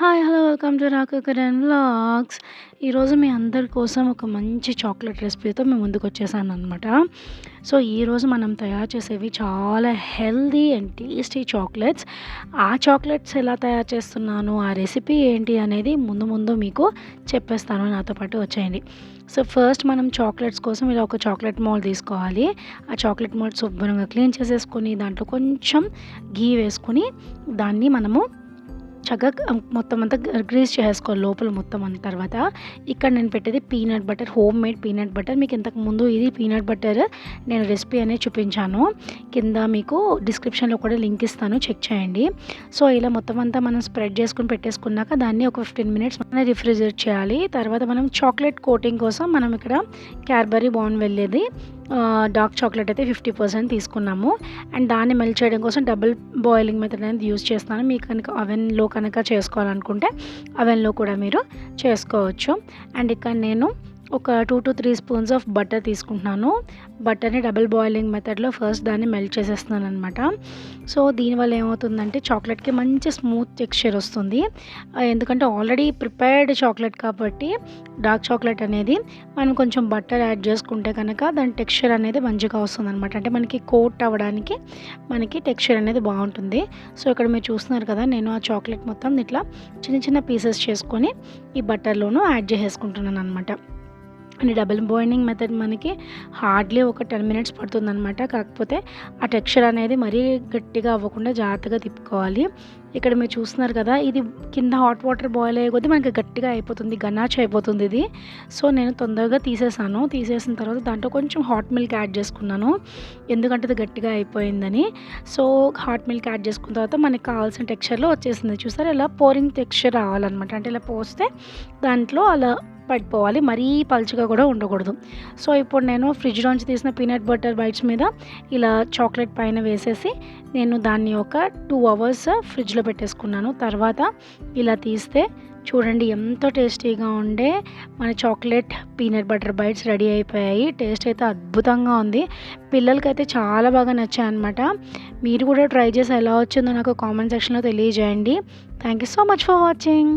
Hi! Hello! Welcome to రాకు Kiran vlogs. ఈరోజు మీ అందరి కోసం ఒక మంచి చాక్లెట్ రెసిపీతో మీ ముందుకొచ్చేసాననమాట. సో, ఈరోజు మనం తయారు చేసేవి చాలా హెల్తీ అండ్ టేస్టీ చాక్లెట్స్. ఆ చాక్లెట్స్ ఎలా తయారు చేస్తున్నాను, ఆ రెసిపీ ఏంటి అనేది ముందు మీకు చెప్పేస్తాను. నాతో పాటు వచ్చేయండి. సో, ఫస్ట్ మనం చాక్లెట్స్ కోసం ఇలా ఒక చాక్లెట్ మౌల్డ్ తీసుకోవాలి. ఆ చాక్లెట్ మౌల్డ్ శుభ్రంగా క్లీన్ చేసేసుకొని, దాంట్లో కొంచెం ఘీ వేసుకొని, దాన్ని మనము చక్కగా మొత్తం అంతా గ్రీస్ చేసేసుకోవాలి లోపల మొత్తం. అన్న తర్వాత ఇక్కడ నేను పెట్టేది peanut butter, home made peanut butter. మీకు ఇంతకుముందు ఇది పీనట్ బటర్ నేను రెసిపీ అనేది చూపించాను. కింద మీకు డిస్క్రిప్షన్లో కూడా లింక్ ఇస్తాను, చెక్ చేయండి. సో, ఇలా మొత్తం అంతా మనం స్ప్రెడ్ చేసుకుని పెట్టేసుకున్నాక దాన్ని ఒక 15 మినిట్స్ మనం రిఫ్రిజిరేట్ చేయాలి. తర్వాత మనం చాక్లెట్ కోటింగ్ కోసం మనం ఇక్కడ క్యాడ్బరీ బోర్న్‌విల్లేది డార్క్ చాక్లెట్ అయితే 50% తీసుకున్నాము. అండ్ దాన్ని మెల్ట్ చేయడం కోసం డబుల్ బాయిలింగ్ మెథడ్ అనేది యూజ్ చేస్తున్నాను. మీకు కనుక అవెన్‌లో కనుక చేసుకోవాలనుకుంటే అవెన్‌లో కూడా మీరు చేసుకోవచ్చు. అండ్ ఇక్కడ నేను ఒక 2-3 స్పూన్స్ ఆఫ్ బటర్ తీసుకుంటున్నాను. బటర్‌ని డబుల్ బాయిలింగ్ మెథడ్‌లో ఫస్ట్ దాన్ని మెల్ట్ చేసేస్తున్నాను అనమాట. సో, దీనివల్ల ఏమవుతుందంటే చాక్లెట్‌కి మంచి స్మూత్ టెక్స్చర్ వస్తుంది. ఎందుకంటే ఆల్రెడీ ప్రిపేర్డ్ చాక్లెట్ కాబట్టి డార్క్ చాక్లెట్ అనేది మనం కొంచెం బటర్ యాడ్ చేసుకుంటే కనుక దాని టెక్స్చర్ అనేది మంచిగా వస్తుందనమాట. అంటే మనకి కోట్ అవ్వడానికి మనకి టెక్స్చర్ అనేది బాగుంటుంది. సో, ఇక్కడ మీరు చూస్తున్నారు కదా, నేను ఆ చాక్లెట్ మొత్తం ఇట్లా చిన్న పీసెస్ చేసుకొని ఈ బటర్‌లోనూ యాడ్ చేసేసుకుంటున్నాను అనమాట. అండ్ డబుల్ బాయిలింగ్ మెథడ్ మనకి హార్డ్లీ ఒక 10 మినిట్స్ పడుతుందనమాట. కాకపోతే ఆ టెక్స్చర్ అనేది మరీ గట్టిగా అవ్వకుండా జాగ్రత్తగా తిప్పుకోవాలి. ఇక్కడ మీరు చూస్తున్నారు కదా, ఇది కింద హాట్ వాటర్ బాయిల్ అయ్యే కొద్దీ మనకి గట్టిగా అయిపోతుంది, గనాచ్ అయిపోతుంది ఇది. సో, నేను తొందరగా తీసేసాను. తీసేసిన తర్వాత దాంట్లో కొంచెం హాట్ మిల్క్ యాడ్ చేసుకున్నాను, ఎందుకంటే అది గట్టిగా అయిపోయిందని. సో, హాట్ మిల్క్ యాడ్ చేసుకున్న తర్వాత మనకి కావాల్సిన టెక్స్చర్లో వచ్చేసింది. చూసారా, ఇలా పోరింగ్ టెక్స్చర్ రావాలన్నమాట. అంటే ఇలా పోస్తే దాంట్లో అలా పడిపోవాలి, మరీ పలుచగా కూడా ఉండకూడదు. సో, ఇప్పుడు నేను ఫ్రిడ్జ్‌లోంచి తీసిన పీనట్ బటర్ బైట్స్ మీద ఇలా చాక్లెట్ పైన వేసేసి నేను దాన్ని ఒక 2 అవర్స్ ఫ్రిడ్జ్‌లో పెట్టేసుకున్నాను. తర్వాత ఇలా తీస్తే చూడండి ఎంతో టేస్టీగా ఉండే మన chocolate peanut butter bites ready అయిపోయాయి. టేస్ట్ అయితే అద్భుతంగా ఉంది. పిల్లలకైతే చాలా బాగా నచ్చాయన్నమాట. మీరు కూడా ట్రై చేసి ఎలా వచ్చిందో నాకు కామెంట్ సెక్షన్‌లో తెలియజేయండి. Thank you so much for watching.